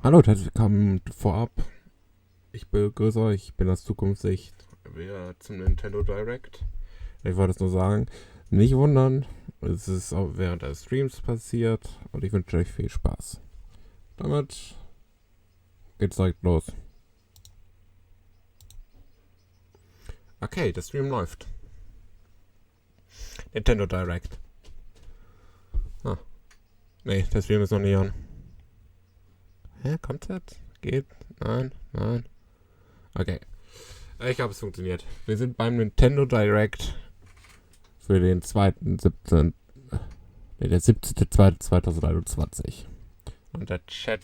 Hallo und herzlich willkommen vorab. Ich begrüße euch, ich bin aus Zukunftssicht wieder zum Nintendo Direkt. Ich wollte es nur sagen, nicht wundern, es ist auch während des Streams passiert und ich wünsche euch viel Spaß. Damit geht's direkt los. Okay, der Stream läuft. Nintendo Direct. Ah, nee, der Stream ist noch nicht an. Hä, kommt's jetzt? Geht? Nein, nein. Okay. Ich glaube, es funktioniert. Wir sind beim Nintendo Direct für den 2.17. Ne, der 17.02.2021. Und der Chat.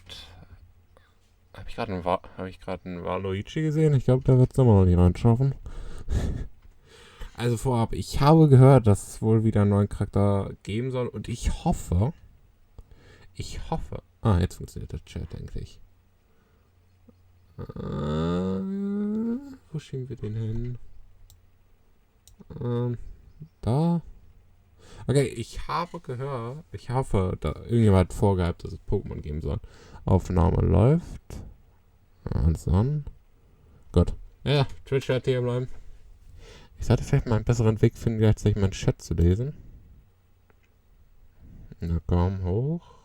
Habe ich gerade einen Waluigi gesehen? Ich glaube, der wird es immer noch nicht reinschaffen. Also vorab, ich habe gehört, dass es wohl wieder einen neuen Charakter geben soll und ich hoffe. Ah, jetzt funktioniert der Chat, denke ich. Wo schieben wir den hin? Da. Okay, ich habe gehört, ich hoffe, da irgendjemand hat vorgehabt, dass es Pokémon geben soll. Aufnahme läuft. Alles an. Gut. Ja, Twitch-Chat hier bleiben. Ich sollte vielleicht mal einen besseren Weg finden, gleichzeitig meinen Chat zu lesen. Na komm, hoch.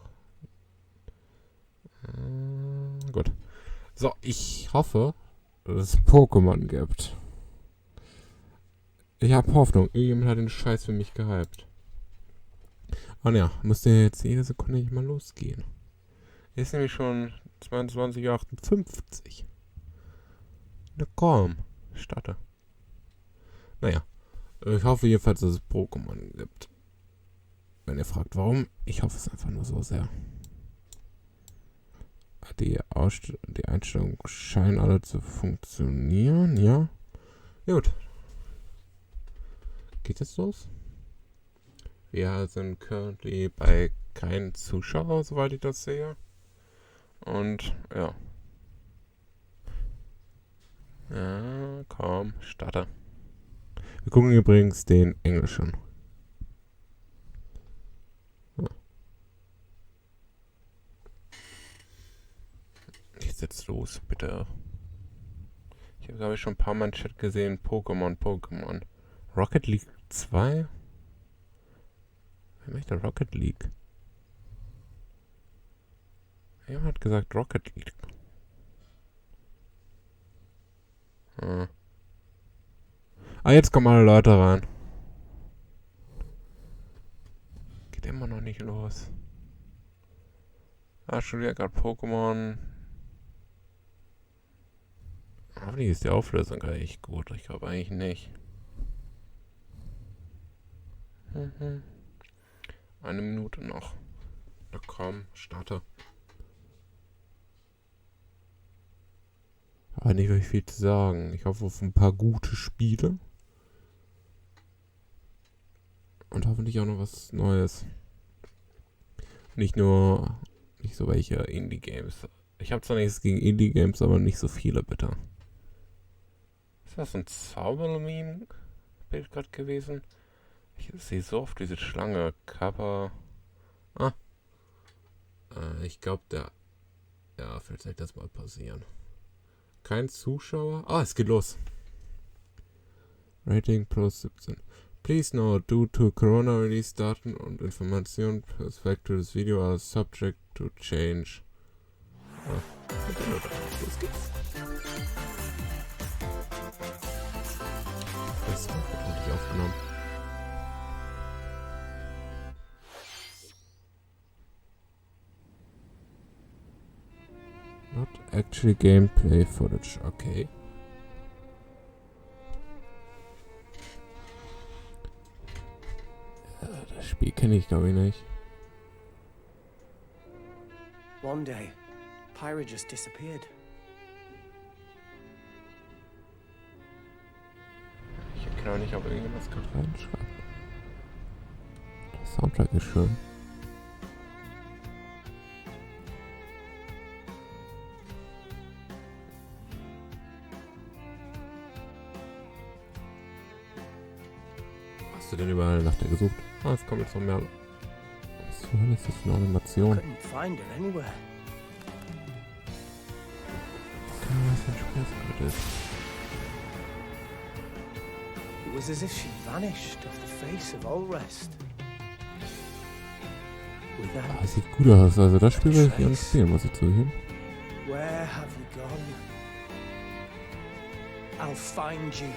Gut. So, ich hoffe, dass es Pokémon gibt. Ich habe Hoffnung. Irgendjemand hat den Scheiß für mich gehypt. Und ja, müsste jetzt jede Sekunde nicht mal losgehen. Ist nämlich schon 22:58. Na komm, starte. Naja, ich hoffe jedenfalls, dass es Pokémon gibt. Wenn ihr fragt, warum, ich hoffe es einfach nur so sehr. Die Einstellungen scheinen alle zu funktionieren, ja. Gut. Geht jetzt los? Wir sind currently bei keinen Zuschauer, soweit ich das sehe. Und ja. Ja, komm, starte. Wir gucken übrigens den Englischen. Jetzt los, bitte. Ich habe, glaube ich, schon ein paar Mal im Chat gesehen. Pokémon. Rocket League 2? Wer möchte Rocket League? Jemand hat gesagt Rocket League. Jetzt kommen alle Leute rein. Geht immer noch nicht los. Schon wieder gerade Pokémon. Hoffentlich ist die Auflösung gar nicht gut. Ich glaube eigentlich nicht. Eine Minute noch. Na komm, starte. Aber nicht wirklich viel zu sagen. Ich hoffe auf ein paar gute Spiele. Und hoffentlich auch noch was Neues. Nicht so welche Indie-Games. Ich habe zwar nichts gegen Indie-Games, aber nicht so viele, bitte. Ist das ein Zaubermeme-Bild gerade gewesen? Ich sehe so oft diese Schlange. Kappa. Ich glaube, ja, vielleicht soll das mal passieren. Kein Zuschauer? Es geht los. Rating plus 17. Please note, due to Corona Release Daten und Informationen to this video are subject to change. Los geht's. Das wird ordentlich aufgenommen. Not actually gameplay footage, okay. Das Spiel kenne ich glaube ich nicht. One day, Pyra just disappeared. Ich erkenne auch nicht, ob irgendwas gerade reinschreibt. Der Soundtrack ist schön. Hast du denn überall nach der gesucht? Es kommt jetzt noch mehr. Was zur Hölle ist das für eine Animation? Couldn't find her anywhere. was ein Schmerzgott ist. It was as if she vanished off the face of all rest. Without Sieht gut aus. Also das Spiel will ich gerne spielen, muss ich zugeben. where have you gone? I'll find you,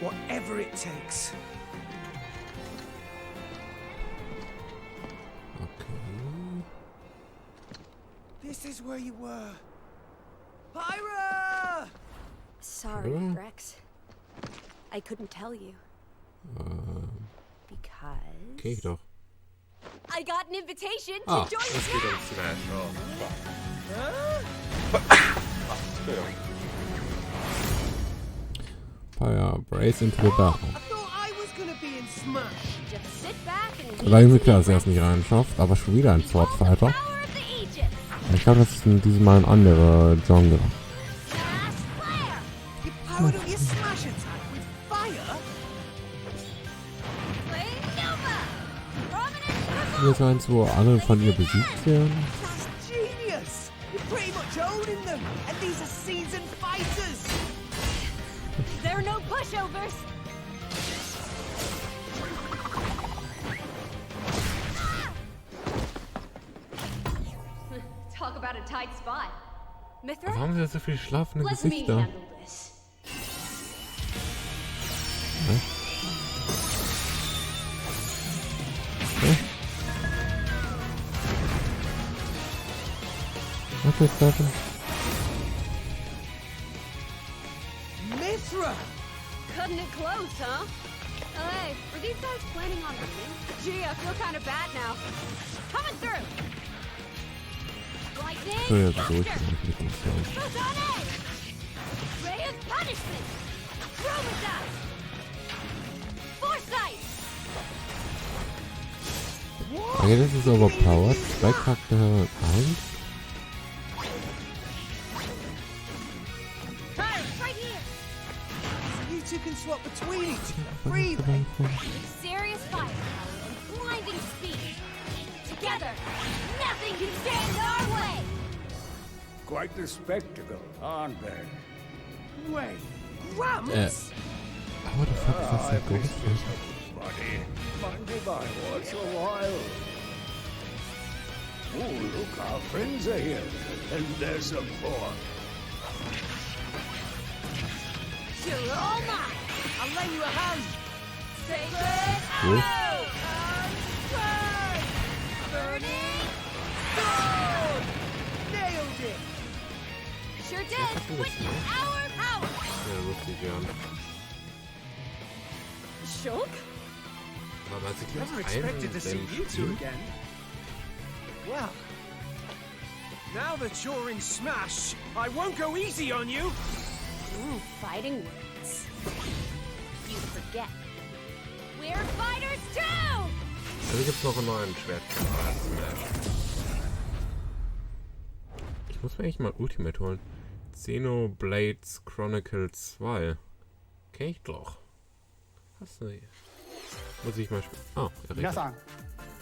whatever it takes. Okay. This is where you were. Pyra! Sorry, Hello? Rex. I couldn't tell you. Because... Okay, doch. I got an invitation to Ah, join es the geht cast! um Smash. Fire, brace into the battle. I thought I was gonna be in Smash. Just sit back and Da war irgendwie klar, dass er es nicht reinschafft, aber schon wieder ein Swordfighter. power of the Aegis! Ich glaube, das ist diesmal ein anderer Genre. Flash flare! You powered up your Smash attack with fire? Flame Nova! Prominent Hier ist eins, wo alle von ihr besiegt werden. That's genius! You're pretty much owning them, and these are seasoned fighters! There are no pushovers! Talk about a tight spot. Mithra, Warum sind da so viele schlafende let me Gesichter? handle this. Was ist das denn? Mithra! Cutting it close, huh? Hey, were these guys planning on winning? Gee, I feel kind of bad now. Coming through! Lightning! So, ja, so, ich Thunder! bin nicht mit dem Photonic! Ray of punishment! Chromatus! Foresight! Okay, das ist overpowered. Zwei Charaktere 1. Pirates, right here! You two can swap between each other freely. With serious firepower and blinding speed. Together, nothing can stand in our way! Quite the spectacle, aren't they? Wait, Gramps? What the fuck ist das I denn miss groß? this buddy. Minded by once a while. Oh, look, our friends are here. And there's some more. You're all mine! I'll lend you a hand. Sacred Cool. arrow! Unsword! Burning sword! Nailed it. Sure did! Witness our power! Ja, lustig, ja. Shulk? Aber sieht das Never expected to see you two again. Well, now that you're in Smash, I won't go easy on you. Ooh, fighting words. You forget. We're fighters too! Also gibt's noch einen neuen Schwertkämpfer als Smash. Ich muss mir echt mal Ultimate holen. Xenoblades Chronicle 2. Kenn ich doch. Was denn hier? Muss ich mal spielen. Oh, Erika.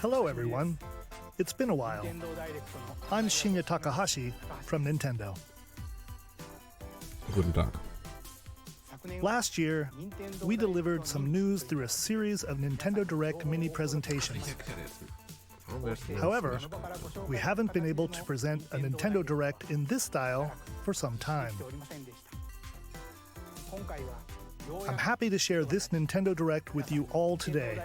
Hello, everyone. It's been a while. I'm Shinya Takahashi from Nintendo. Guten Tag. Last year, we delivered some news through a series of Nintendo Direkt mini presentations. However, we haven't been able to present a Nintendo Direkt in this style for some time. I'm happy to share this Nintendo Direkt with you all today.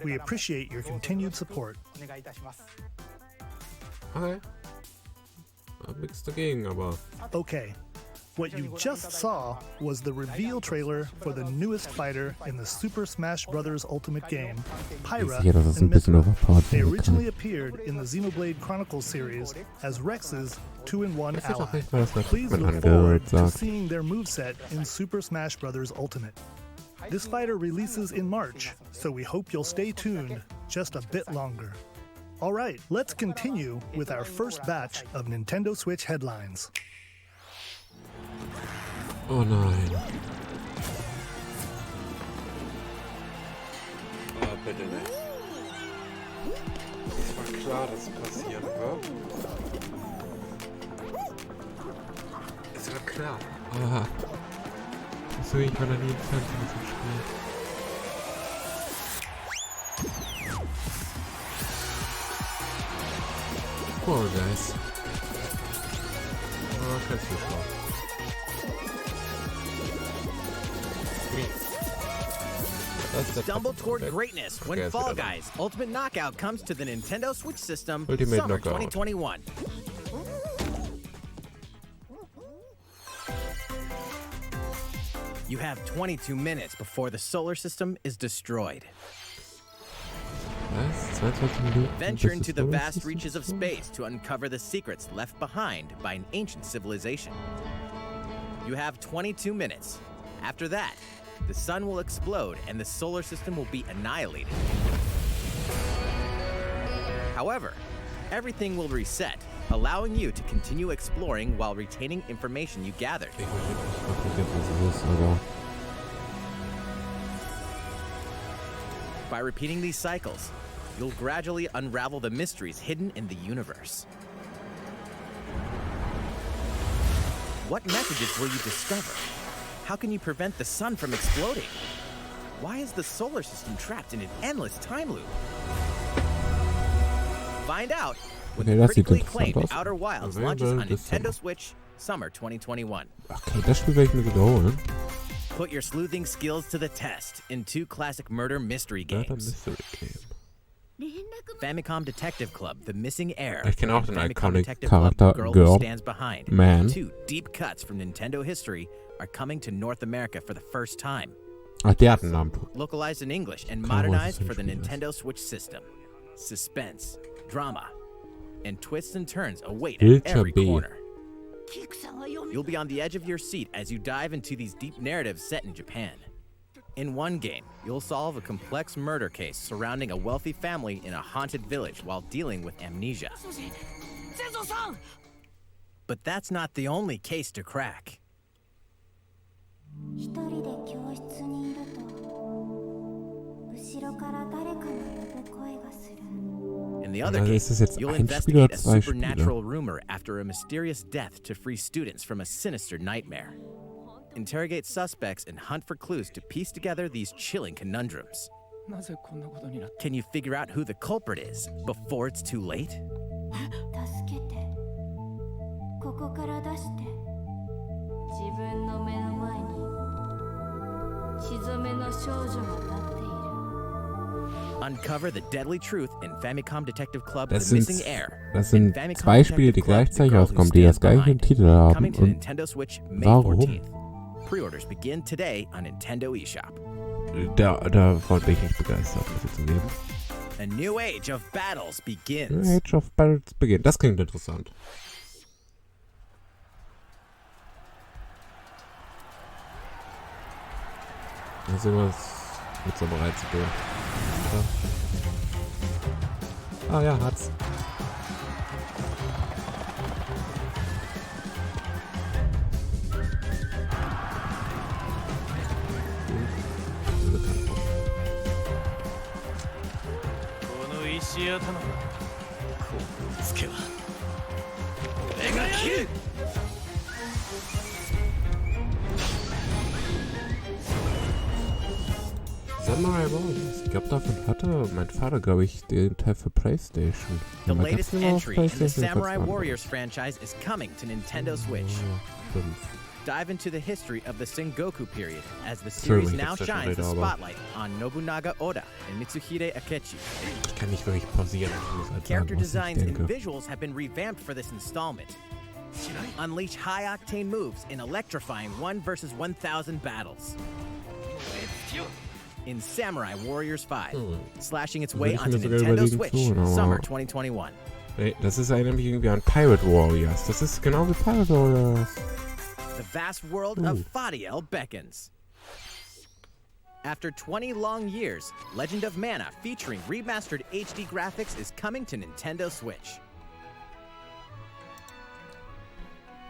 We appreciate your continued support. Okay. Hab nichts dagegen, aber. Okay, what you just saw was the reveal trailer for the newest fighter in the Super Smash Bros. Ultimate game, Pyra Sicher, dass es ein and bisschen Mithra. overpowered They sein originally kann. appeared in the Xenoblade Chronicles series as Rex's 2-in-1 Das ist auch ally. nicht mal das, was Please man look an forward Direkt to sagt. seeing their moveset in Super Smash Bros. Ultimate. This fighter releases in March, so we hope you'll stay tuned just a bit longer. All right, let's continue with our first batch of Nintendo Switch headlines. Oh nein. Oh, bitte nicht. klar, dass es passieren wird. Ist ja klar. Aha. So, ich war da nie im Fernsehen mit dem Spiel. Cool, guys. Oh, kannst du schon. Stumble toward greatness when Fall Guys Ultimate Knockout comes to the Nintendo Switch system Ultimate summer Knockout. 2021. You have 22 minutes before the solar system is destroyed. Was? 22 Minuten? Venture Das into ist the so, vast das ist reaches of so. space to uncover the secrets left behind by an ancient civilization. You have 22 minutes. After that, the sun will explode and the solar system will be annihilated. However, everything will reset, allowing you to continue exploring while retaining information you gathered. Ich weiß nicht, was ist, aber... By repeating these cycles, you'll gradually unravel the mysteries hidden in the universe. What messages will you discover? How can you prevent the sun from exploding? Why is the solar system trapped in an endless time loop? Find out when Okay, the das sieht critically interessant acclaimed aus. Outer Wilds launches on Nintendo Switch Summer 2021. Okay, das Spiel werde ich mir wiederholen. Put your sleuthing skills to the test in 2 classic murder mystery Murder games. Mystery Game. Famicom Detective Club, The Missing Heir. Ich kenne auch den and Famicom iconic Detective Club, The Charakter Girl Girl Who Stands Behind. Man. 2 deep cuts from Nintendo history are coming to North America for the first time. Ach, der hat einen Namen. Localized in English and Keine Ahnung, was modernized das for the für ein Spiel ist. Nintendo Switch system. Suspense, drama, and twists and turns await Hilfe, at every B. corner. You'll be on the edge of your seat as you dive into these deep narratives set in Japan. In one game, you'll solve a complex murder case surrounding a wealthy family in a haunted village while dealing with amnesia. But that's not the only case to crack. 一人で教室にいると後ろから誰かの呼ぶ声がする In the other Also game, ist das jetzt you'll ein Spiel oder investigate a 2 Spiele? supernatural rumor after a mysterious death to free students from a sinister nightmare. Interrogate suspects and hunt for clues to piece together these chilling conundrums. Can you figure out who the culprit is before it's too late? 助けてここから出して自分の目の前に血染めの少女が立っている Uncover the deadly truth in Famicom Detective Club Das The sind, Missing Heir. das and sind Famicom 2 Spiele, die Detective Club, The gleichzeitig Girl Who rauskommen, die das Stands gleiche Behind. Titel haben. Coming to Und Nintendo Switch May warum? 14th. Pre-orders begin today on Nintendo eShop. davon bin ich nicht begeistert, muss ich zugeben. A new age of battles begins. Age of Battles beginnt. Das klingt interessant. Mal sehen, was mit so bereit zu gehen. Ah ja, hat's. Samurai Warriors. Ich glaube, davon hatte mein Vater, glaube ich, den Teil für PlayStation. The Aber latest gab's den auf entry in the PlayStation? Ich Samurai weiß nicht. Warriors franchise is coming to Nintendo Switch. Oh, 5. Dive into the history of the Sengoku period as the Entschuldigung, series ich now hab's ja schon shines the wieder, aber- spotlight on Nobunaga Oda and Mitsuhide Akechi. Ich kann nicht wirklich pausieren. Ich muss halt Character sagen, was ich designs and denke. visuals have been revamped for this installment. Unleash high-octane moves in electrifying 1 versus 1,000 battles. In Samurai Warriors 5, slashing its way Würde ich onto mir sogar Nintendo überlegen Switch zu, aber- Summer 2021. Nee, das ist erinnert mich irgendwie an Pirate Warriors. Das ist genau wie Pirate Warriors. The vast world of Fadiel beckons. After 20 long years, Legend of Mana featuring remastered HD graphics is coming to Nintendo Switch.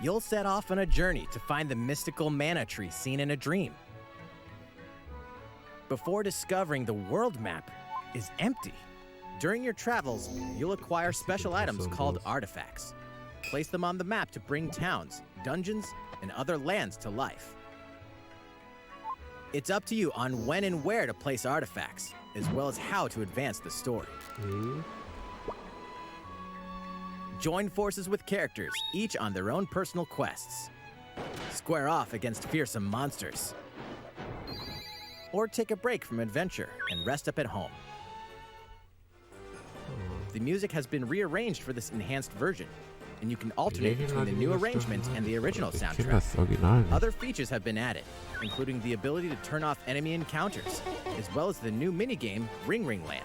You'll set off on a journey to find the mystical mana tree seen in a dream. Before discovering the world map is empty. During your travels, you'll acquire special items called artifacts. Place them on the map to bring towns, dungeons, and other lands to life. It's up to you on when and where to place artifacts, as well as how to advance the story. Join forces with characters, each on their own personal quests. Square off against fearsome monsters. Or take a break from adventure and rest up at home. The music has been rearranged for this enhanced version, and you can alternate between the new arrangement and the original soundtrack. Other features have been added, including the ability to turn off enemy encounters, as well as the new minigame Ring Ring Land.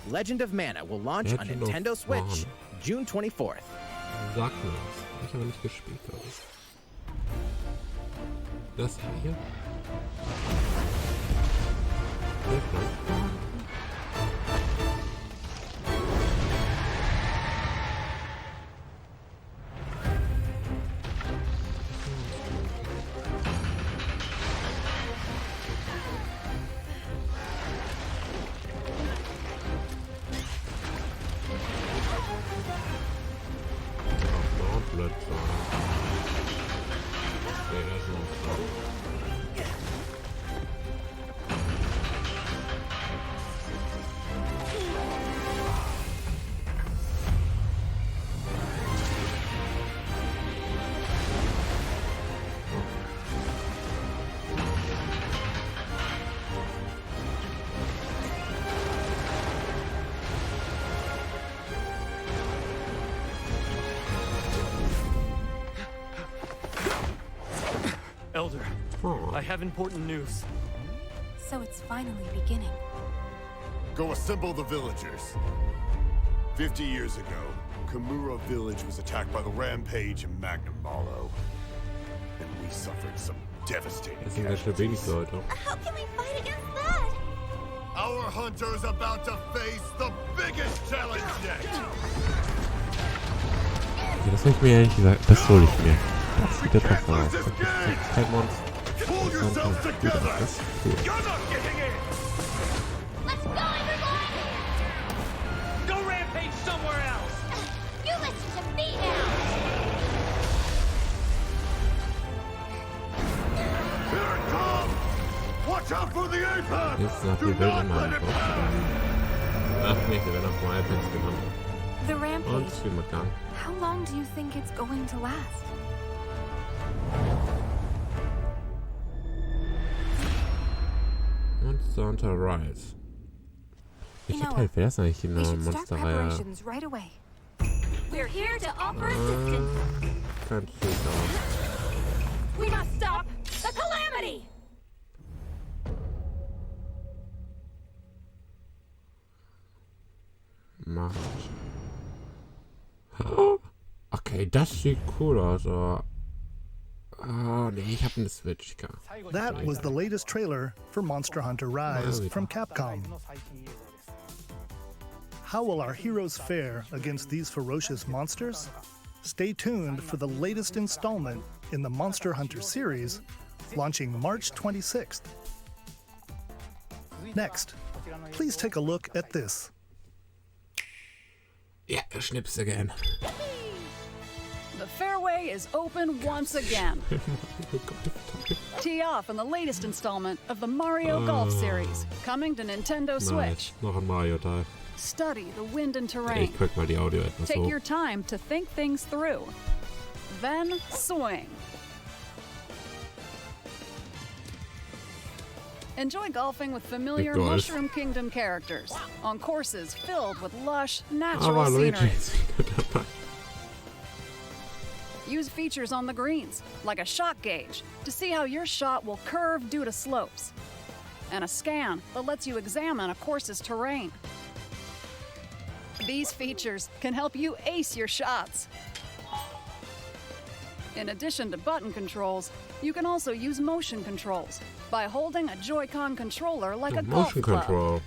Legend of Mana will launch on Nintendo Switch June 24th. Sag mir was. Ich habe nicht gespielt, glaube ich. Das hier? Elder, I have important news. So it's finally beginning. Go assemble the villagers. 50 years ago, Kamura village was attacked by the Rampage and Magnum Malo. And we suffered some devastating Das sind ja schon wenig Leute. How can we fight against that? Our hunter's about to face the biggest challenge yet! Ja, das hol ich mir ehrlich gesagt, das hol ich mir. Das sieht ja besser aus. Kein Monster. Pull yourselves together! Das ist cool. You're not getting in! Let's go, everyone! Go rampage somewhere else! You listen to me now! Here it comes! Watch out for the apex! Jetzt nach Do die Welt not einmal let it einfach. Ach nee, wir werden auf dem iPads genannt. The Und rampage. Streamergang. How long do you think it's going to last? Monster Hunter Rise. Welcher Noah, Teil wäre das eigentlich in We der should start Monsterreihe? preparations right away. We're here to offer assistance. Kein Schild aus. We must stop the calamity! Mach ich. Okay, das sieht cool aus, aber... Oh, nee, ich hab eine Switch. That was the latest trailer for Monster Hunter Rise Really? from Capcom. How will our heroes fare against these ferocious monsters? Stay tuned for the latest installment in the Monster Hunter series, launching March 26th. Next, please take a look at this. Yeah, Schnips again. The fairway is open once again. Tee off in the latest installment of the Mario Golf series, coming to Nintendo Switch. Nice. Noch ein Mario-Teil. Study the wind and terrain. Ich guck mal die Audio etwas Take hoch. your time to think things through. Then swing. Enjoy golfing with familiar Golf. Mushroom Kingdom characters on courses filled with lush, natural Aber Luigi scenery. ist wieder dabei. Use features on the greens, like a shot gauge, to see how your shot will curve due to slopes, and a scan that lets you examine a course's terrain. These features can help you ace your shots. In addition to button controls, you can also use motion controls by holding a Joy-Con controller like a golf Motion club. Control.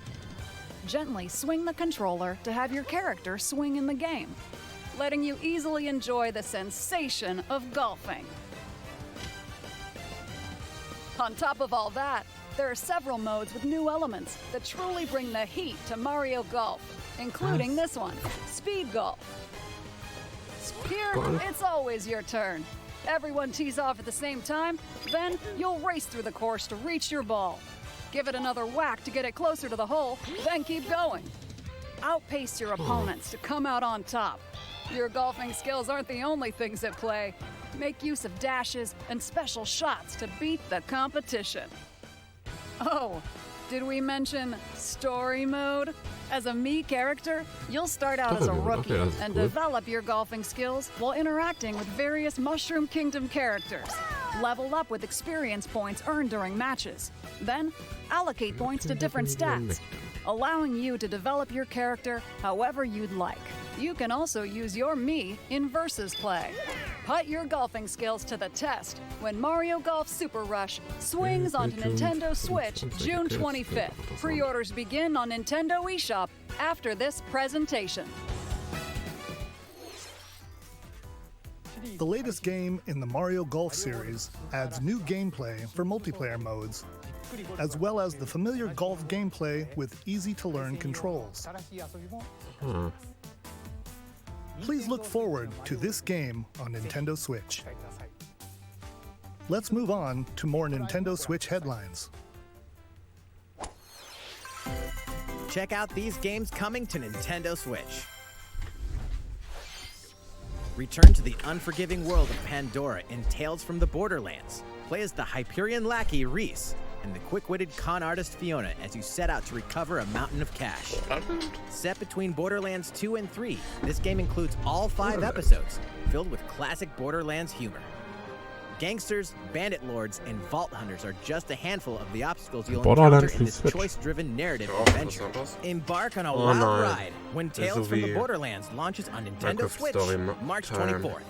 Gently swing the controller to have your character swing in the game, letting you easily enjoy the sensation of golfing. On top of all that, There are several modes with new elements that truly bring the heat to Mario Golf, including this one, Speed Golf. Here, it's always your turn. Everyone tees off at the same time, then you'll race through the course to reach your ball. Give it another whack to get it closer to the hole, then keep going. Outpace your opponents to come out on top. Your golfing skills aren't the only things at play. Make use of dashes and special shots to beat the competition. Oh, did we mention story mode? As a Mii character, you'll start out as a rookie and develop your golfing skills while interacting with various Mushroom Kingdom characters. Level up with experience points earned during matches. Then, allocate points to different stats, allowing you to develop your character however you'd like. You can also use your Mii in versus play. Put your golfing skills to the test when Mario Golf Super Rush swings onto Nintendo Switch June 25th. Pre-orders begin on Nintendo eShop after this presentation. The latest game in the Mario Golf series adds new gameplay for multiplayer modes, as well as the familiar golf gameplay with easy-to-learn controls. Please look forward to this game on Nintendo Switch. Let's move on to more Nintendo Switch headlines. Check out these games coming to Nintendo Switch. Return to the unforgiving world of Pandora in Tales from the Borderlands. Play as the Hyperion lackey Reese and the quick-witted con artist Fiona as you set out to recover a mountain of cash. Set between Borderlands 2 and 3, this game includes all 5 episodes, filled with classic Borderlands humor. Gangsters, bandit lords, and vault hunters are just a handful of the obstacles you'll encounter in this choice-driven narrative adventure. Embark on a wild ride when Tales from the Borderlands launches on Nintendo Switch March 24th.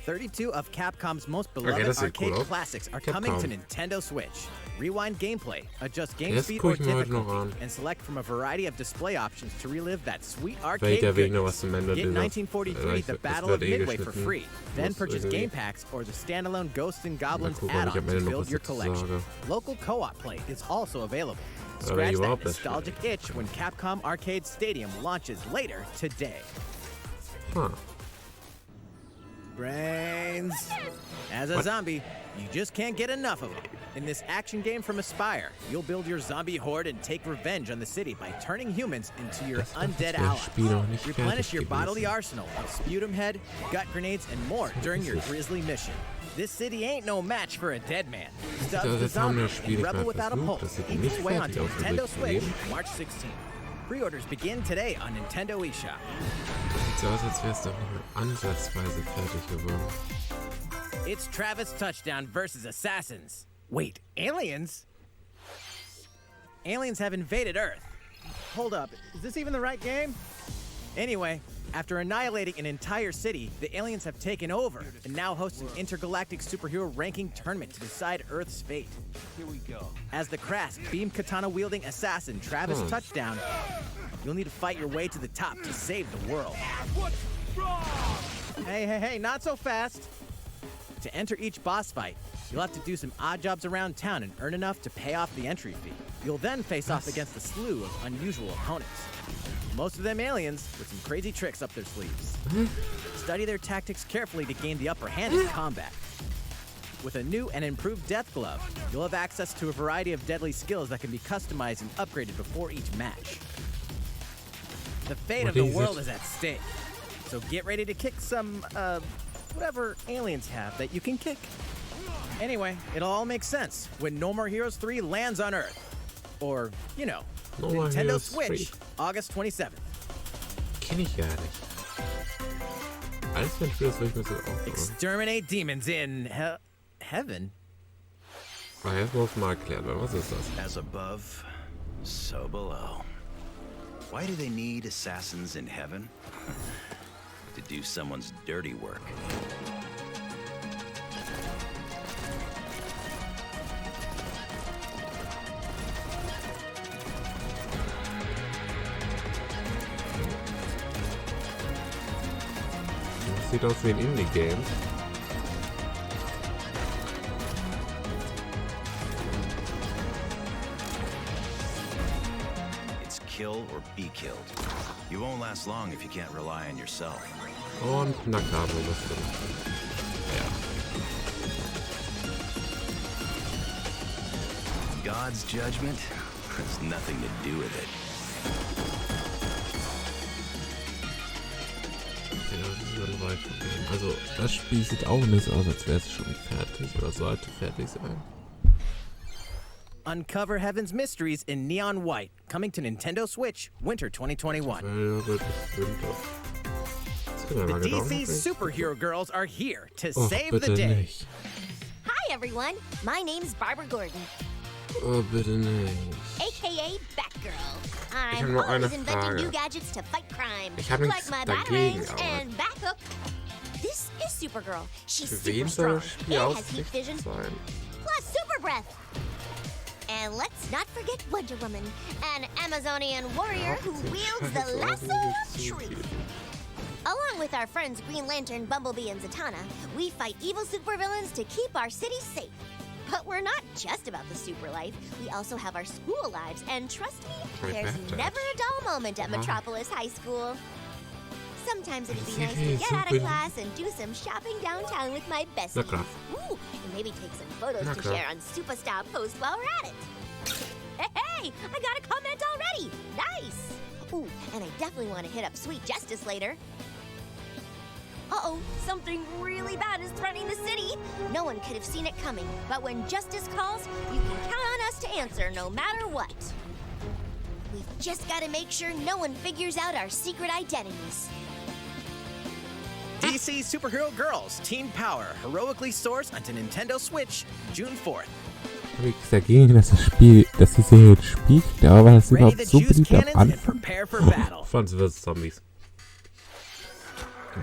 32 of Capcom's most beloved arcade classics are coming to Nintendo Switch. Rewind gameplay, adjust game speed or difficulty, and select from a variety of display options to relive that sweet arcade goodness. Get 1943 The Battle of Midway for free, then purchase game packs or the standalone Ghosts and Goblins add-on to build your collection. Local co-op play is also available. Scratch that nostalgic itch when Capcom Arcade Stadium launches later today. Brains. As a zombie, you just can't get enough of them. In this action game from Aspyr, you'll build your zombie horde and take revenge on the city by turning humans into your undead allies. Replenish your bodily arsenal of sputum head, gut grenades, and more during your grisly mission. This city ain't no match for a dead man. Stubbs the Zombie and Rebel Without a Pulse each way onto Nintendo Switch March 16th. Pre-orders begin today on Nintendo eShop. Sieht so aus, als wär's doch nicht mal ansatzweise fertig geworden. It's Travis Touchdown versus Assassins. Wait, aliens? Aliens have invaded Earth. Hold up, is this even the right game? Anyway, after annihilating an entire city, the aliens have taken over and now host an intergalactic superhero ranking tournament to decide Earth's fate. Here we go. As the crass, beam katana-wielding assassin Travis Touchdown, you'll need to fight your way to the top to save the world. Hey, not so fast. To enter each boss fight, you'll have to do some odd jobs around town and earn enough to pay off the entry fee. You'll then face off against a slew of unusual opponents. Most of them aliens with some crazy tricks up their sleeves. Study their tactics carefully to gain the upper hand in combat. With a new and improved death glove, you'll have access to a variety of deadly skills that can be customized and upgraded before each match. The fate of the world is at stake, so get ready to kick some, whatever aliens have that you can kick. Anyway, it'll all make sense when No More Heroes 3 lands on Earth. Or, you know, Nintendo Switch, August 27th. Kenn ich gar nicht. Alles für ein Spiel, das will ich mir so aufbauen. Exterminate demons in heaven. Jetzt muss mal erklären, was ist das? As above, so below. Why do they need assassins in heaven? To do someone's dirty work. Sieht aus wie ein Indie-Game. It's kill or be killed. You won't last long if you can't rely on yourself. Und na klar, wo bist du? Ja. God's judgment has nothing to do with it. Ja, das ist ein weit von dem. Also, das Spiel sieht auch nicht aus, als wäre es schon fertig oder sollte fertig sein. Uncover Heaven's Mysteries in Neon White, coming to Nintendo Switch, Winter 2021. The DC superhero girls are here to save the day. Nicht. Hi everyone, my name's Barbara Gordon. Oh, bitte nicht. AKA Batgirl. Ich habe I'm nur eine always inventing Frage. new gadgets to fight crime. Ich habe like nichts my dagegen, batarangs aber and Bathook. This is Supergirl. She's für super wen soll strong das Spiel and has heat ausgerichtet vision, sein? plus super breath. And let's not forget Wonder Woman, an Amazonian warrior who wields the lasso of truth. Along with our friends Green Lantern, Bumblebee, and Zatanna, we fight evil supervillains to keep our city safe. But we're not just about the super life. We also have our school lives, and trust me, there's never a dull moment at Metropolis High School. Sometimes it'd be nice to get out of class and do some shopping downtown with my besties. Ooh, and maybe take some photos to share on Superstar Post while we're at it. Hey, I got a comment already. Nice. Ooh, and I definitely want to hit up Sweet Justice later. Uh-oh, something really bad is threatening the city. No one could have seen it coming, but when justice calls, you can count on us to answer no matter what. We've just got to make sure no one figures out our secret identities. DC Superhero Girls Teen Power heroically soars onto Nintendo Switch June 4th. Habe ich dagegen, dass das Spiel, dass die Serie jetzt spielt, aber war das überhaupt so beliebt am Anfang? Von vs. Zombies.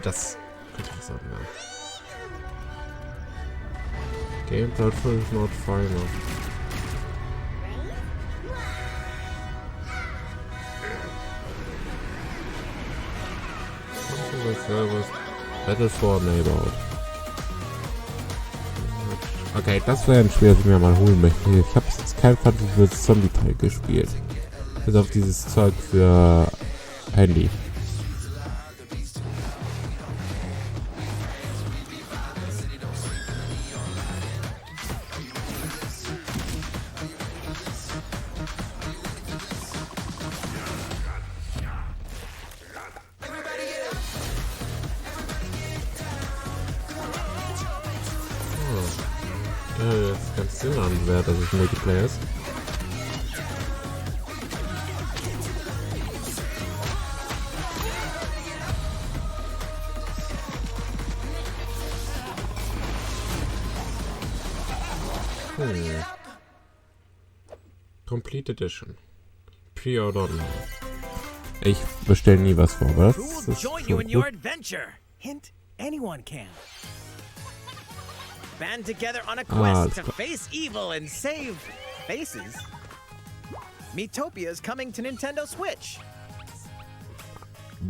Das interessant, ja. Game platform is not final. Battle for Neighborhood. Okay, das wäre ein Spiel, das ich mir mal holen möchte. Ich habe jetzt kein Fantasy vs. Zombie Teil gespielt. Bis auf dieses Zeug für Handy. Das ist ganz Sinn an, dass es Multiplayer ist. Complete Edition. Pre-order now. Ich bestelle nie was vor, was? Who will join you in your adventure? Hint, anyone can. Band together on a quest to face evil and save faces. Miitopia is coming to Nintendo Switch.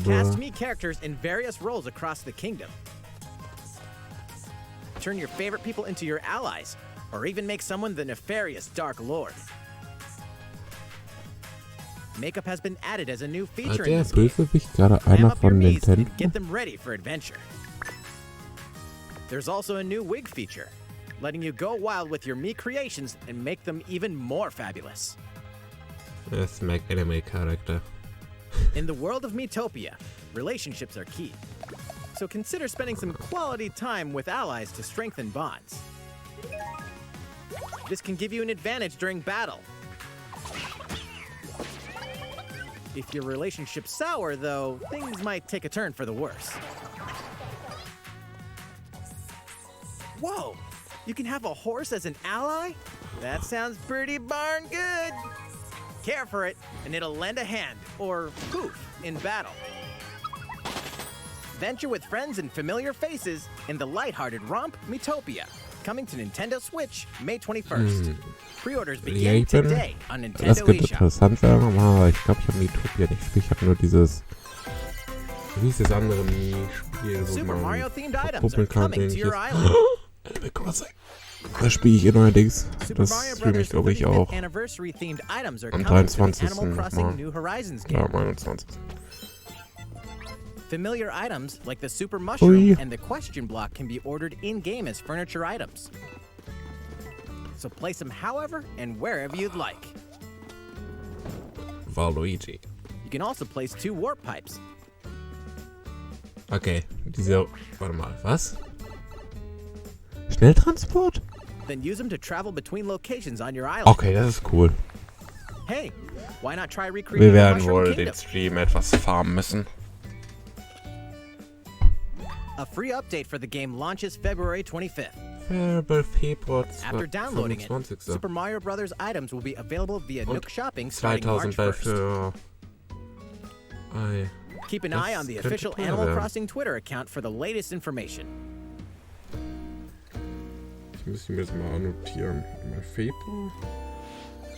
Cast me characters in various roles across the kingdom. Turn your favorite people into your allies, or even make someone the nefarious Dark Lord. Makeup has been added as a new feature in this game. Clam up your Miis and get them ready for adventure. There's also a new wig feature, letting you go wild with your Mii creations and make them even more fabulous. Let's make anime character. In the world of Miitopia, relationships are key. So consider spending some quality time with allies to strengthen bonds. This can give you an advantage during battle. If your relationship's sour, though, things might take a turn for the worse. Whoa! You can have a horse as an ally? That sounds pretty darn good! Care for it, and it'll lend a hand, or poof, in battle. Venture with friends and familiar faces in the lighthearted romp Miitopia, coming to Nintendo Switch May 21st. Pre-orders begin today on Nintendo Das könnte eShop. interessant sein, aber ich glaube, ich habe Miitopia nicht gespielt. Ich habe nur dieses... Wie ist das andere Mii-Spiel, wo Super man Mario themed items are verpuppeln kann, coming to ähnliches. your island. Animal Crossing. Das spiele ich neuerdings. Super Das Mario streame ich, Brothers glaube ich, 35th auch. Anniversary themed items are Am coming to the 23. Animal Crossing nochmal. New Horizons Ja, game. am 21. Familiar items like the Super Mushroom Ui. and the Question Block can be ordered in-game as furniture items. So place them however and wherever you'd like. Waluigi. You can also place 2 warp pipes. Okay, diese... Warte mal, was? Schnelltransport? Then use them to travel between locations on your island. Okay, das ist cool. Hey, why not try Wir recreating the werden Mushroom wohl Kingdom? den Stream etwas farmen müssen. A free update for the game launches February 25th. Februar After downloading it, 25. Super Mario Brothers items will be available via Nook Shopping starting March 2000 1st. für... Ei. Keep an Das eye on the könnte official teuer Animal werden. Crossing Twitter account for the latest information. Ich muss mir das mal annotieren. Mal Februar?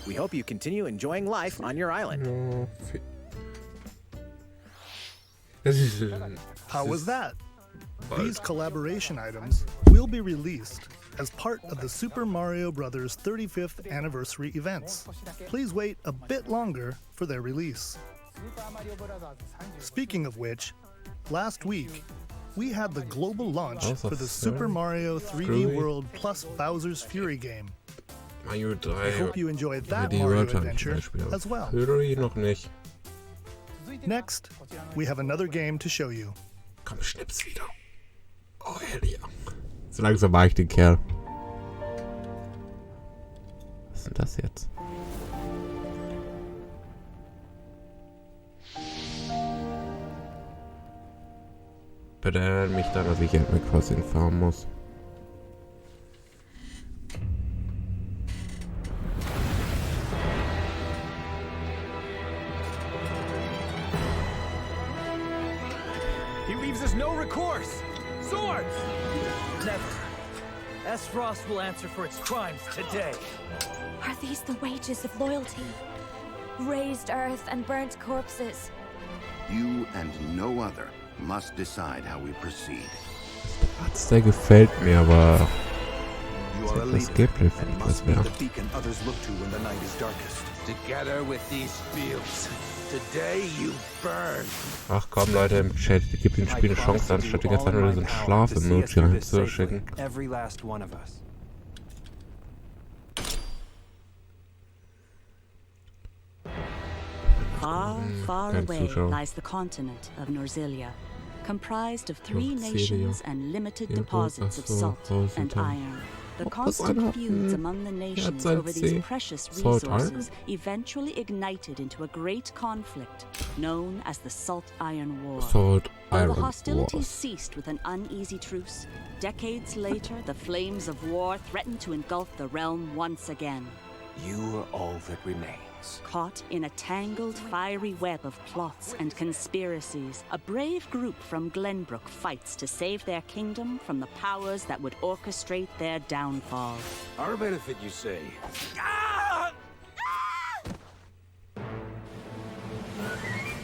We hope you continue enjoying life on your island. Ja, das ist... How was that? Bald. These collaboration items will be released as part of the Super Mario Bros. 35th anniversary events. Please wait a bit longer for their release. Speaking of which, last week we had the global launch Das for the ist Super sehr Mario 3D screwy. World plus Bowser's Fury game. Mario 3. I hope you enjoyed that die Mario World habe ich adventure gespielt. as well. Fury noch nicht. Next, we have another game to show you. Komm, schnips wieder. Oh, Elia. So langsam mag ich den Kerl. Was ist denn das jetzt? Bitte erinnert mich daran, dass ich Animal Crossing fahren muss. He leaves us no recourse. Swords! Never. S. Frost will answer for its crimes today. Are these the wages of loyalty? Raised earth and burnt corpses. You and no other must decide how we proceed. Der gefällt mir, aber You are a das leader Gameplay finde and ich das must be mehr. the beacon others look to when the night is darkest. Together with these fields. Today you burn. Ach komm Leute im Chat, gib dem Spiel eine Chance, anstatt die ganze Zeit nur diesen Schlaf-Emoji reinzuschicken. Every last one of us. Far, far Kein away Zuschauer. lies the continent of Norzilia, comprised of 3 Norzilia. nations and limited Ja, gut, deposits of ach so, salt and Rosenthal. iron. The Ob das constant einer feuds hat, among the nations sein over these C. precious Salt Iron? resources eventually ignited into a great conflict known as the Salt Iron War. Salt Though Iron the hostilities Wars. ceased with an uneasy truce, decades later the flames of war threatened to engulf the realm once again. You are all that remains. Caught in a tangled, fiery web of plots and conspiracies, a brave group from Glenbrook fights to save their kingdom from the powers that would orchestrate their downfall. Our benefit, you say?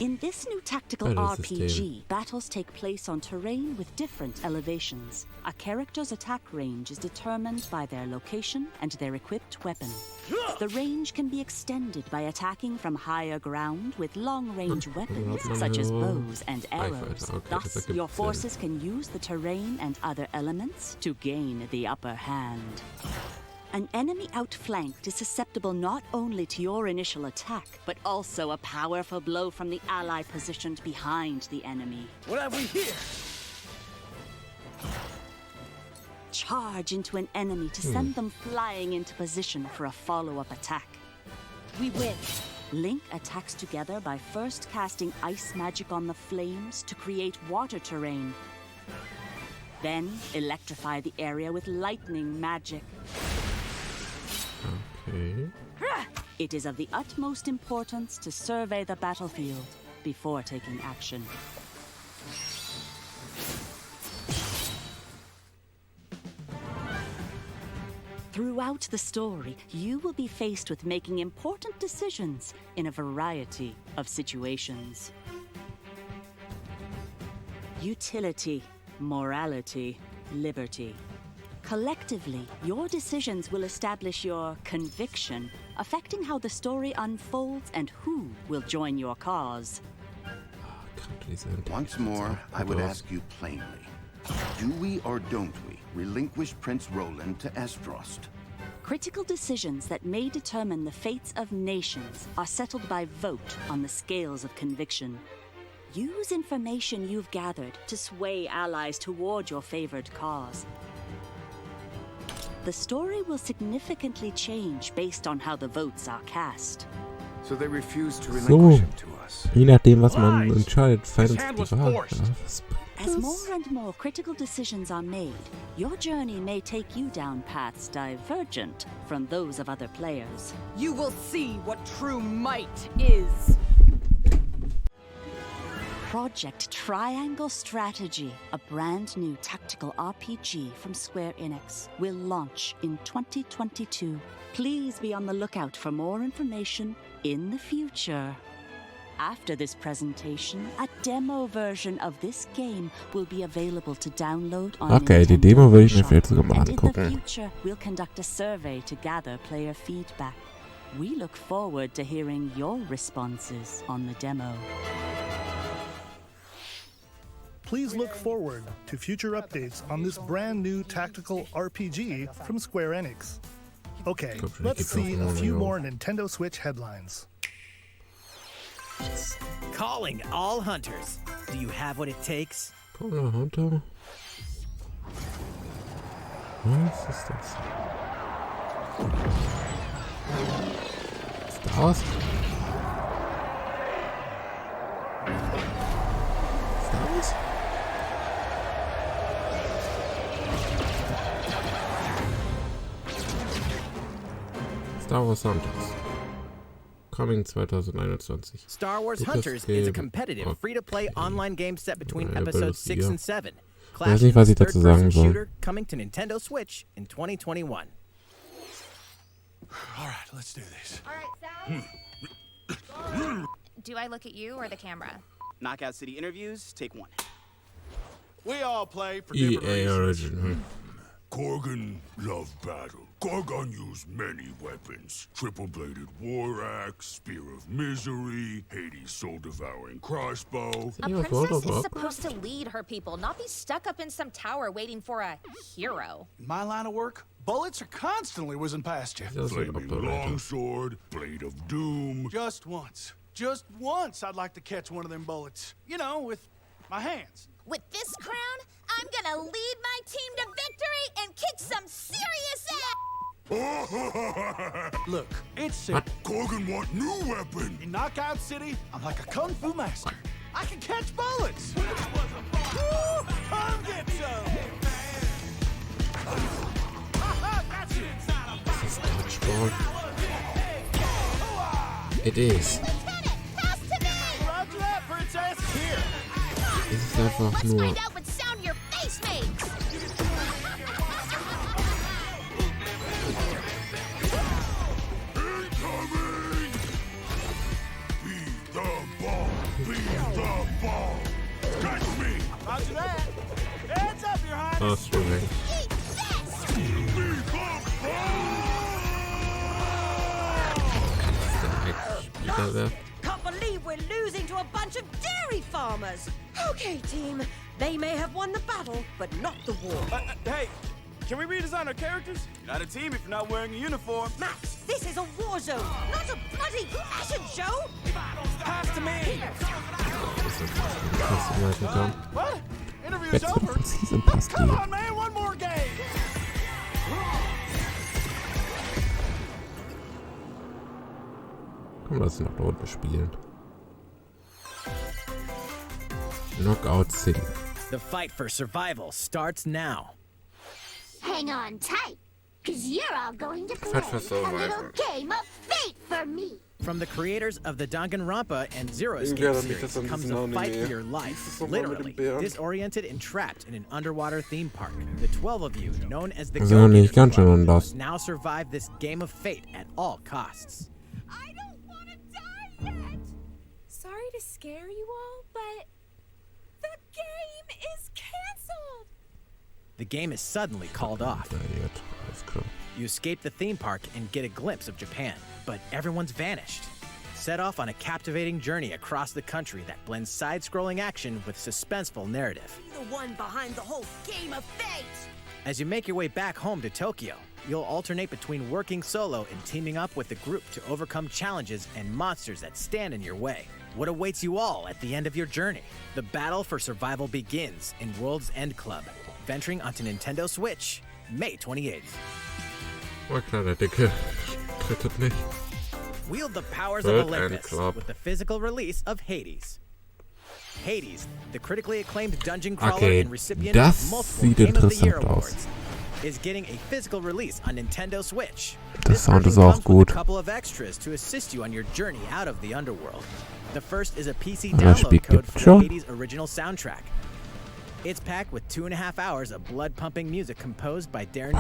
In this new tactical Battle RPG, system. battles take place on terrain with different elevations. A character's attack range is determined by their location and their equipped weapon. The range can be extended by attacking from higher ground with long-range weapons such as bows and arrows. Okay, das Thus, ergibt your Sinn. forces can use the terrain and other elements to gain the upper hand. An enemy outflanked is susceptible not only to your initial attack, but also a powerful blow from the ally positioned behind the enemy. What have we here? Charge into an enemy to send them flying into position for a follow-up attack. We win. Link attacks together by first casting ice magic on the flames to create water terrain. Then electrify the area with lightning magic. Okay. It is of the utmost importance to survey the battlefield before taking action. Throughout the story, you will be faced with making important decisions in a variety of situations. Utility, morality, liberty. Collectively, your decisions will establish your conviction, affecting how the story unfolds and who will join your cause. Once more, I would ask you plainly. Do we or don't we relinquish Prince Roland to Esfrost? Critical decisions that may determine the fates of nations are settled by vote on the scales of conviction. Use information you've gathered to sway allies toward your favored cause. The story will significantly change based on how the votes are cast. So they refuse to relinquish him to us. Je nachdem, was man entscheidet, verändert sich die Wahl. As more and more critical decisions are made, your journey may take you down paths divergent from those of other players. You will see what true might is. Project Triangle Strategy, a brand new tactical RPG from Square Enix, will launch in 2022. Please be on the lookout for more information in the future. After this presentation, a demo version of this game will be available to download on Okay, die Nintendo Demo will ich mir Shop. vielleicht sogar mal And in the angucken. future, we'll conduct a survey to gather player feedback. We look forward to hearing your responses on the demo. Please look forward to future updates on this brand new tactical RPG from Square Enix. Okay, let's see a few more Nintendo Switch headlines. Calling all hunters. Do you have what it takes? Calling Hunter. Was ist das? Ist das? Ist das? Star Wars Hunters. Coming 2021. Star Wars Gutes Hunters is a Game. competitive, free-to-play online game set between Ja, episodes 6 ja. and 7. Ich weiß nicht, was ich dazu sagen soll. Shooter coming to Nintendo Switch in 2021. All right, let's do this. All right, Sal. Do I look at you or the camera? Knockout City interviews, take one. We all play for different EA reasons. Origin. Korgan loved battle. Korgan used many weapons. Triple-bladed war axe, spear of misery, Hades' soul-devouring crossbow. A princess is supposed to lead her people, not be stuck up in some tower waiting for a hero. In my line of work, bullets are constantly whizzing past you. Flaming longsword, blade of doom. Just once I'd like to catch one of them bullets. You know, with my hands. With this crown, I'm gonna lead my team to victory and kick some serious ass! Look, it's simple. Korgan want new weapon. In Knockout City, I'm like a kung fu master. I can catch bullets. Woo! Come get some. It is. Roger that, princess. Here. Es ist einfach nur. Find out what sound your face makes! Roger that. Heads up, Your Highness. Oh, swimming. Can't believe we're losing to a bunch of dairy farmers. Okay, team. They may have won the battle, but not the war. Hey, can we redesign our characters? You're not a team if you're not wearing a uniform. Max, this is a war zone, not a bloody fashion show. Pass to me. What? Interview's Jetzt over. wird präzise passt Come die. on, man, one more game. Komm, lass uns noch da unten spielen. Knockout City. The fight for survival starts now. Hang on tight, cause you're all going to play Fight for a survival. little game of fate for me. From the creators of the Danganronpa and Zero Irgendwie Escape erinnert mich das series an comes diesen a fight Anime. for your life, Dieses nochmal mit literally, dem Bären. disoriented and trapped in an underwater theme park. The 12 of you, known as the Das ist ja nicht Go-Getter ganz schön Squad, anders. must now survive this game of fate at all costs. Sorry to scare you all, but the game is canceled. the game is suddenly called off. You escape the theme park and get a glimpse of Japan, but everyone's vanished. Set off on a captivating journey across the country that blends side-scrolling action with suspenseful narrative. The one behind the whole game of fate! As you make your way back home to Tokyo, you'll alternate between working solo and teaming up with the group to overcome challenges and monsters that stand in your way. What awaits you all at the end of your journey? The battle for survival begins in World's End Club, venturing onto Nintendo Switch, May 28th. Oh klar, der Dicke trittet nicht. Wield the powers World of Olympus End with the physical release of Hades. Hades, the critically acclaimed dungeon crawler Okay, and recipient das of multiple sieht Game of the Year interessant aus. awards, is getting a physical release on Nintendo Switch. Der Sound ist auch Comes gut. with a couple of extras to assist you on your journey out of the underworld. The first is a PC Aber das Spiel download code gibt's for schon. the Hades original soundtrack. It's packed with 2.5 hours of blood-pumping music composed by Darren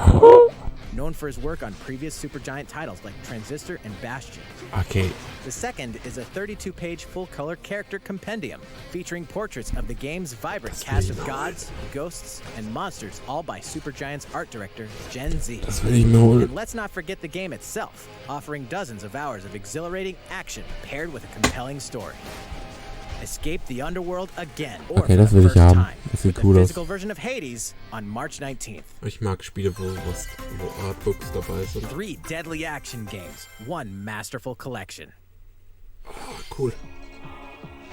known for his work on previous Supergiant titles like Transistor and Bastion. Okay. The second is a 32-page full-color character compendium featuring portraits of the game's vibrant cast of gods, ghosts, and monsters, all by Supergiant's art director, Gen Z. Das will ich mir holen. And let's not forget the game itself, offering dozens of hours of exhilarating action paired with a compelling story. Escape the underworld again, or Okay, for das the will ich first haben. time, Das sieht with cool the aus. physical version of Hades on March 19th. Ich mag Spiele, wo Artbooks dabei sind. 3 deadly action games, 1 masterful collection. Cool.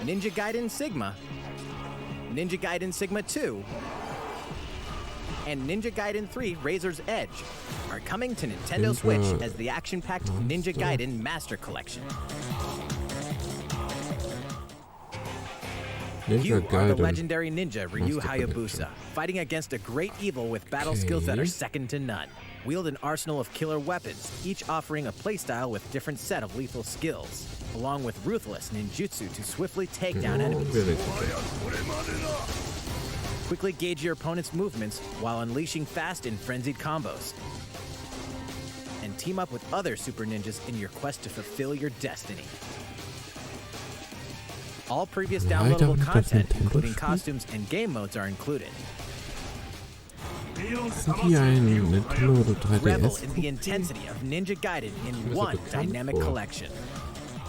Ninja Gaiden Sigma, Ninja Gaiden Sigma 2, and Ninja Gaiden 3 Razor's Edge are coming to Nintendo Ninja Switch as the action-packed Ninja Gaiden Master Collection. You Ninja are the Gaiden. legendary ninja Ryu Master Hayabusa, fighting against a great evil with battle skills that are Okay. second to none. Wield an arsenal of killer weapons, each offering a playstyle with different set of lethal skills, along with ruthless ninjutsu to swiftly take down enemies. Quickly gauge your opponent's movements while unleashing fast and frenzied combos. And team up with other super ninjas in your quest to fulfill your destiny. All previous downloadable content, including costumes and game modes, are included. Sind die ein Nintendo oder 3DS? Revel in the intensity of Ninja Gaiden in one dynamic collection.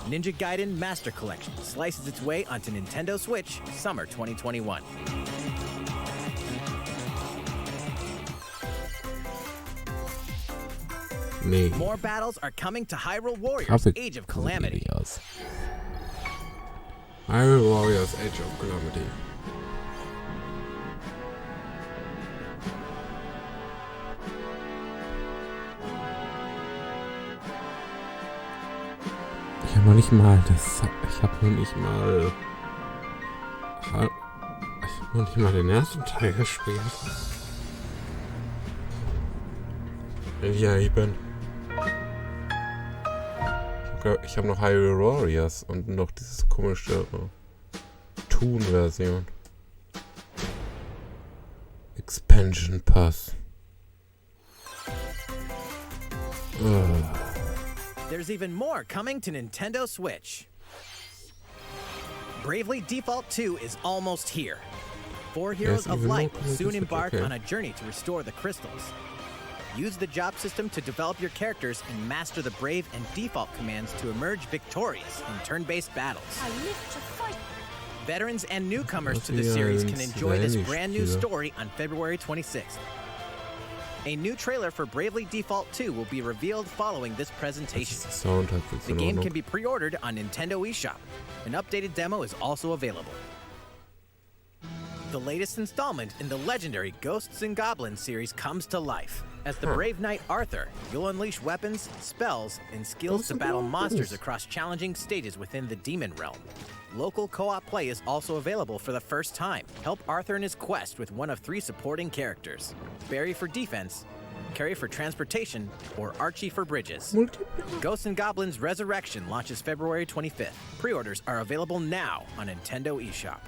Ninja Gaiden Master Collection slices its way onto Nintendo Switch summer 2021. Nee. More battles are coming to Hyrule Warriors Grafik- Age of Calamity. Aus. Hyrule Warriors Age of Calamity. Ich habe noch nicht mal den ersten Teil gespielt. Ja, ich bin. Ich habe noch Hyrule Warriors und noch dieses komische Toon-Version. Expansion Pass. There's even more coming to Nintendo Switch. Bravely Default 2 is almost here. 4 Heroes of even more Light will coming to soon Switch, embark okay. on a journey to restore the crystals. Use the job system to develop your characters and master the Brave and Default commands to emerge victorious in turn-based battles. I live to fight. Veterans and newcomers to the Das ist series ja can ein enjoy this Svenny brand new Spiel. story on February 26th. A new trailer for Bravely Default 2 will be revealed following this presentation. Sound hat jetzt The in game Ordnung. can be pre-ordered on Nintendo eShop. An updated demo is also available. The latest installment in the legendary Ghosts and Goblins series comes to life. As the brave knight Arthur, you'll unleash weapons, spells, and skills to battle monsters across challenging stages within the demon realm. Local co-op play is also available for the first time. Help Arthur in his quest with one of 3 supporting characters: Barry for defense, Carrie for transportation, or Archie for bridges. Ghosts and Goblins Resurrection launches February 25th. Pre-orders are available now on Nintendo eShop.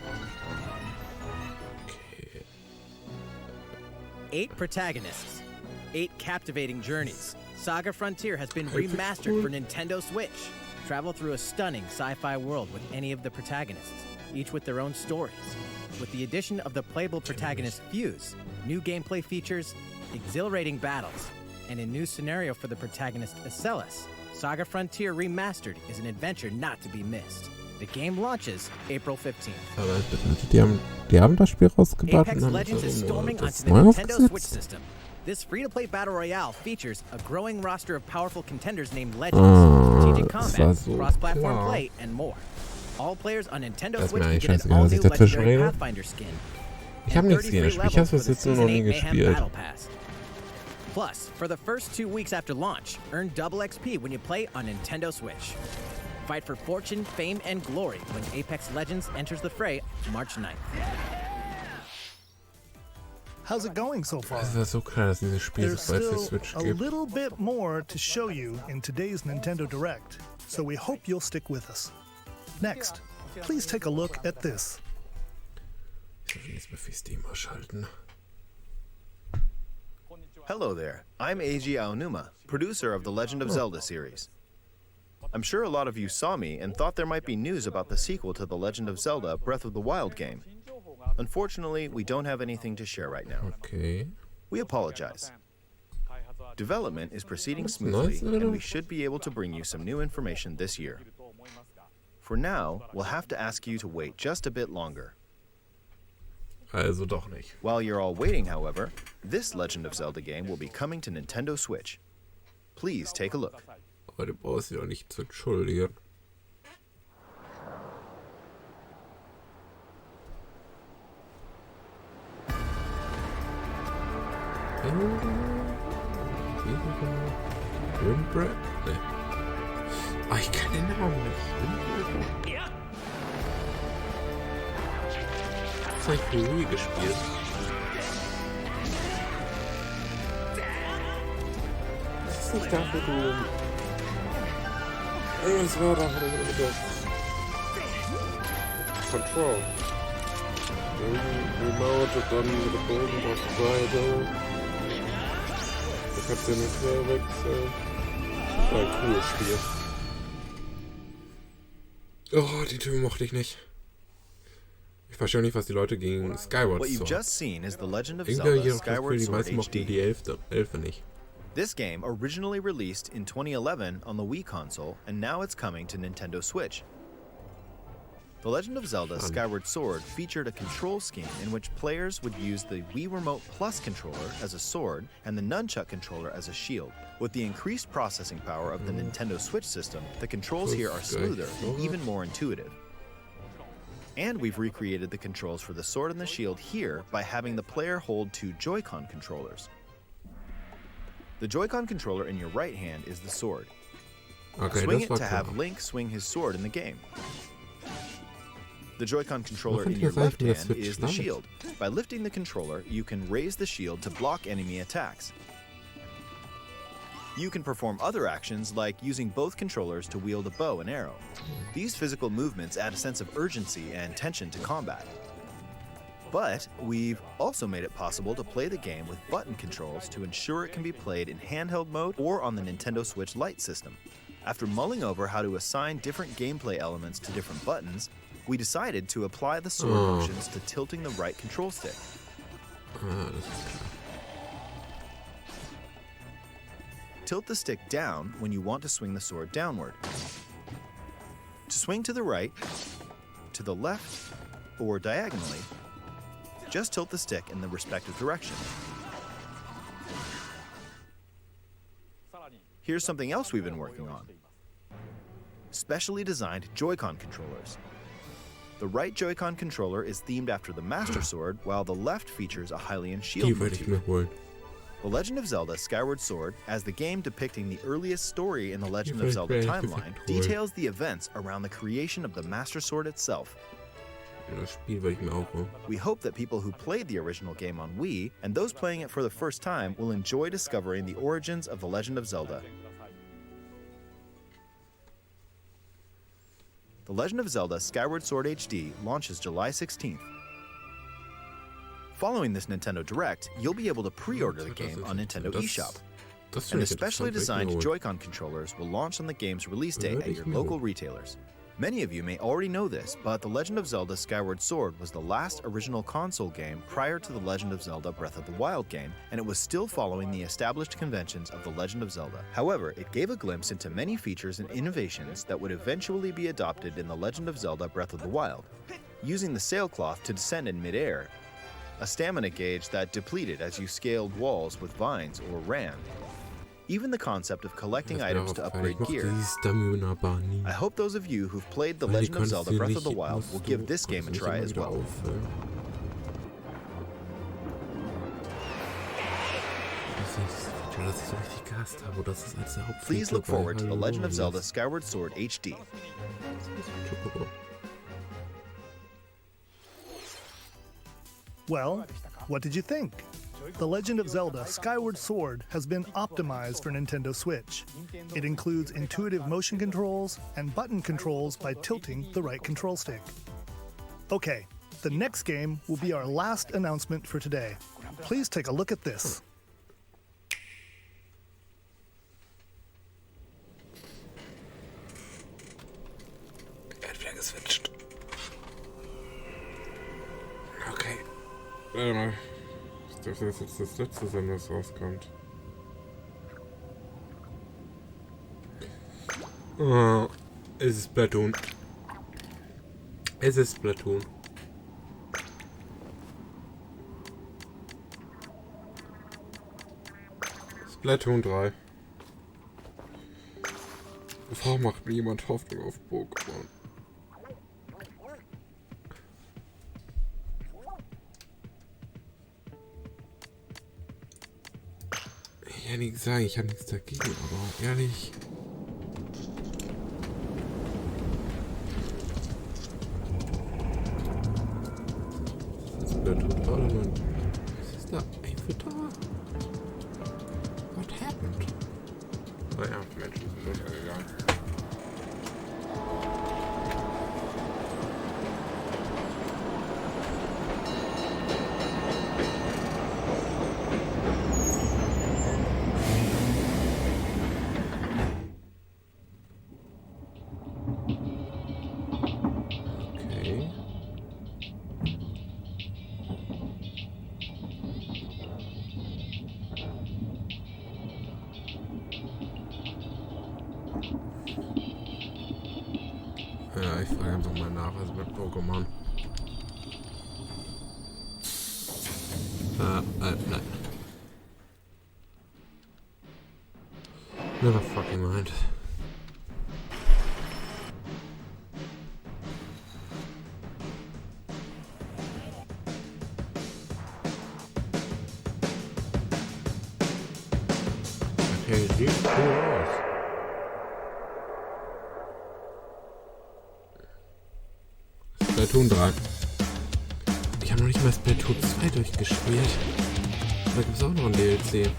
8 protagonists, 8 captivating journeys. Saga Frontier has been remastered for Nintendo Switch. Travel through a stunning sci-fi world with any of the protagonists, each with their own stories. with the addition of the playable protagonist Fuse, new gameplay features, exhilarating battles, and a new scenario for the protagonist Acellus. Saga Frontier Remastered is an adventure not to be missed. The game launches April 15th. Aber die haben das Spiel rausgebracht Apex und haben Legends is storming das onto the neu Nintendo Switch aufgesetzt. system. This free-to-play battle royale features a growing roster of powerful contenders named Legends, strategic combat, so cross-platform klar. play, and more. All players on Nintendo Das ist Switch mir can eigentlich get an scheißegal, dass all-new ich dazwischen legendary rede. Pathfinder skin. Ich habe and nichts gegen das 33 Spiel. Ich habe levels for es the jetzt nur noch Season nie 8 Mayhem gespielt. Battle Pass. Plus, for the first 2 weeks after launch, earn double XP when you play on Nintendo Switch. Fight for fortune, fame, and glory when Apex Legends enters the fray March 9th. How's it going so far? Es ist so klar, dass dieses Spiel There's so bald für still Switch a gibt. little bit more to show you in today's Nintendo Direct, so we hope you'll stick with us. Next, please take a look at this. Ich soll jetzt mal für Steam ausschalten. Hello there, I'm Eiji Aonuma, producer of the Legend of Zelda series. I'm sure a lot of you saw me and thought there might be news about the sequel to the Legend of Zelda Breath of the Wild game. Unfortunately, we don't have anything to share right now. Okay. We apologize. Development is proceeding smoothly, and we should be able to bring you some new information this year. For now, we'll have to ask you to wait just a bit longer. Also doch nicht. While you're all waiting, however, this Legend of Zelda game will be coming to Nintendo Switch. Please take a look. Aber du brauchst dich doch nicht zu entschuldigen. Windbread? Ne. Ah, ich kann den Namen nicht. Ja. Das habe ich für Wii gespielt. Das ist nicht da, wo du... Irgendwas war da, wo du mit der... Control. Remote und dann mit dem Bogen auf die Seite. Du kannst den nicht mehr wechseln. Das war ein cooles Spiel. Oh, die Tür mochte ich nicht. Ich verstehe nicht, was die Leute gegen Skyward What you've Sword. just seen is the Legend of Irgendwie Zelda hier Skyward die Sword meisten mochten die HD. Elfe nicht. This game originally released in 2011 on the Wii console, and now it's coming to Nintendo Switch. The Legend of Zelda Skyward Sword featured a control scheme in which players would use the Wii Remote Plus controller as a sword and the Nunchuck controller as a shield. With the increased processing power of the Nintendo Switch system, the controls here are smoother and even more intuitive. And we've recreated the controls for the sword and the shield here by having the player hold 2 Joy-Con controllers. The Joy-Con controller in your right hand is the sword. Okay, Swing das it war to klar. have Link swing his sword in the game. The Joy-Con controller Warum in your kann ich left das hand Switch is the damit? shield. By lifting the controller, you can raise the shield to block enemy attacks. You can perform other actions like using both controllers to wield a bow and arrow. These physical movements add a sense of urgency and tension to combat. But we've also made it possible to play the game with button controls to ensure it can be played in handheld mode or on the Nintendo Switch Lite system. After mulling over how to assign different gameplay elements to different buttons, we decided to apply the sword motions to tilting the right control stick. Ah, das ist klar. Tilt the stick down when you want to swing the sword downward. To swing to the right, to the left, or diagonally, just tilt the stick in the respective direction. Here's something else we've been working on. Specially designed Joy-Con controllers. The right Joy-Con controller is themed after the Master Sword, while the left features a Hylian shield Die wollte ich mir motif. holen. The Legend of Zelda Skyward Sword, as the game depicting the earliest story in the Legend Die of Zelda wollte ich mir timeline, holen. details the events around the creation of the Master Sword itself. Das Spiel wollte ich mir auch holen. We hope that people who played the original game on Wii and those playing it for the first time will enjoy discovering the origins of the Legend of Zelda. The Legend of Zelda Skyward Sword HD launches July 16th. Following this Nintendo Direct, you'll be able to pre-order the game on Nintendo eShop. Das And finde the ich specially interessant, designed wollte ich mir holen. Joy-Con controllers will launch on the game's release date Würde at ich your mir local holen. retailers. Many of you may already know this, but The Legend of Zelda Skyward Sword was the last original console game prior to The Legend of Zelda Breath of the Wild game, and it was still following the established conventions of The Legend of Zelda. However, it gave a glimpse into many features and innovations that would eventually be adopted in The Legend of Zelda Breath of the Wild. Using the sailcloth to descend in midair, a stamina gauge that depleted as you scaled walls with vines or ran, even the concept of collecting items to upgrade gear. I hope those of you who've played The Legend of Zelda Breath of the Wild will give this game a try as well. Please look forward to The Legend of Zelda Skyward Sword HD. Well, what did you think? The Legend of Zelda Skyward Sword has been optimized for Nintendo Switch. It includes intuitive motion controls and button controls by tilting the right control stick. Okay, the next game will be our last announcement for today. Please take a look at this. Okay. Warte mal. Ich dachte, das ist jetzt das letzte sein, was rauskommt. Oh, es ist Splatoon. Es ist Splatoon. Splatoon 3. Warum macht mir jemand Hoffnung auf Pokémon? Ich kann nichts sagen, ich habe nichts dagegen, aber ehrlich. Das ist Splatoon 3, Mann. Was ist da? Ey, für da? What happened? Naja, Mensch, ist untergegangen. Ja, ich frage einfach mal nach, was mit Pokémon. Nein. Never fucking mind. Okay, sieht cool aus. Splatoon 3. Ich habe noch nicht mal Splatoon 2 durchgespielt. Da gibt es auch noch ein DLC.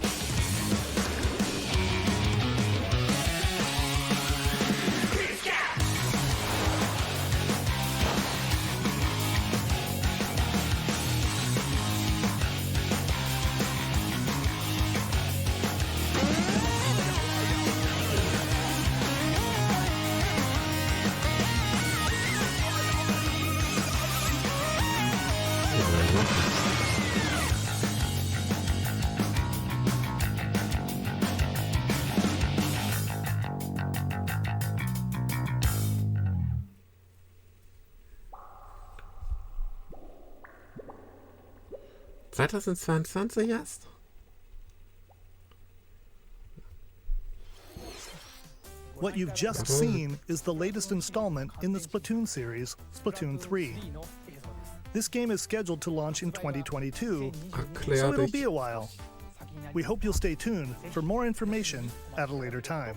...2022 erst? What you've just seen is the latest installment in the Splatoon series, Splatoon 3. This game is scheduled to launch in 2022, so it'll be a while. We hope you'll stay tuned for more information at a later time.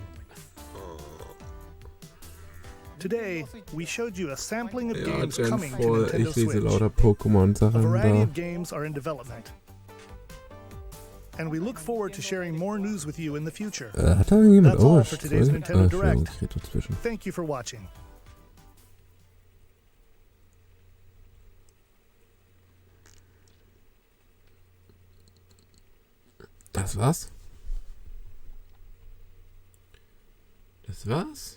Today, we showed you a sampling of games coming to Nintendo Switch. A variety of games are in development. And we look forward to sharing more news with you in the future. Hat da irgendjemand That's all for today's Nintendo Direkt. Thank you for watching. Das war's? Das war's?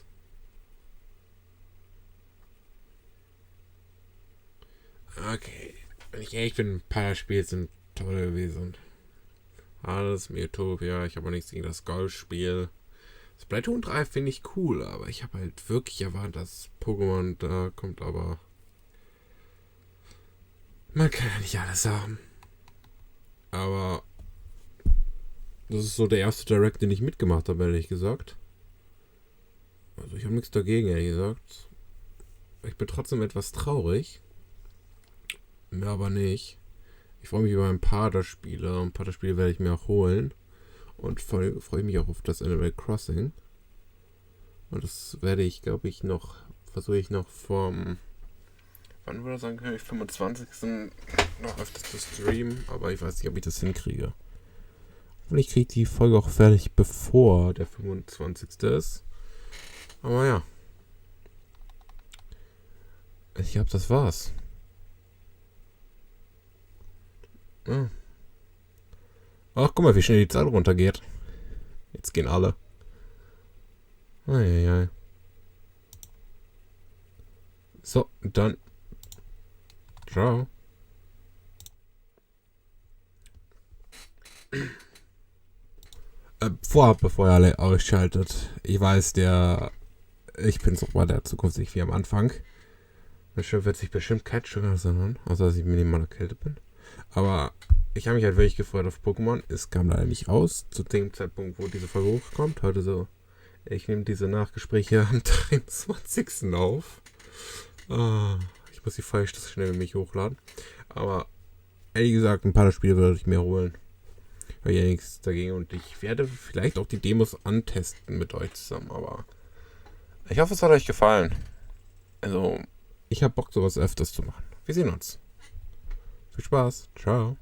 Okay. Wenn ich ehrlich bin, ein paar Spiele sind toll gewesen. Alles Miitopia, ich habe auch nichts gegen das Golfspiel. Splatoon 3 finde ich cool, aber ich habe halt wirklich erwartet, dass Pokémon da kommt, aber man kann ja nicht alles haben. Aber das ist so der erste Direkt, den ich mitgemacht habe, ehrlich gesagt. Also ich habe nichts dagegen, ehrlich gesagt. Ich bin trotzdem etwas traurig. Mehr aber nicht. Ich freue mich über ein paar der Spiele. Ein paar der Spiele werde ich mir auch holen. Und freue mich auch auf das Animal Crossing. Und das werde ich, glaube ich, versuche ich noch vom, wann würde ich sagen, 25. noch öfters zu streamen. Aber ich weiß nicht, ob ich das hinkriege. Und ich kriege die Folge auch fertig, bevor der 25. ist. Aber ja. Ich glaube, das war's. Ja. Ach, guck mal, wie schnell die Zahl runtergeht. Jetzt gehen alle. Eieiei. So, dann. Ciao. Vorab, bevor ihr alle ausschaltet. Ich weiß, ich bin so bei der Zukunft nicht wie am Anfang. Das Schiff wird sich bestimmt catchen an, außer dass ich minimal erkältet bin. Aber ich habe mich halt wirklich gefreut auf Pokémon. Es kam leider nicht raus, zu dem Zeitpunkt, wo diese Folge hochkommt. Heute so. Ich nehme diese Nachgespräche am 23. auf. Ich muss die Folge schnell mit mich hochladen. Aber ehrlich gesagt, ein paar der Spiele würde ich mir holen. Habe ich ja nichts dagegen. Und ich werde vielleicht auch die Demos antesten mit euch zusammen. Aber ich hoffe, es hat euch gefallen. Also, ich habe Bock, sowas öfters zu machen. Wir sehen uns. Viel Spaß. Ciao.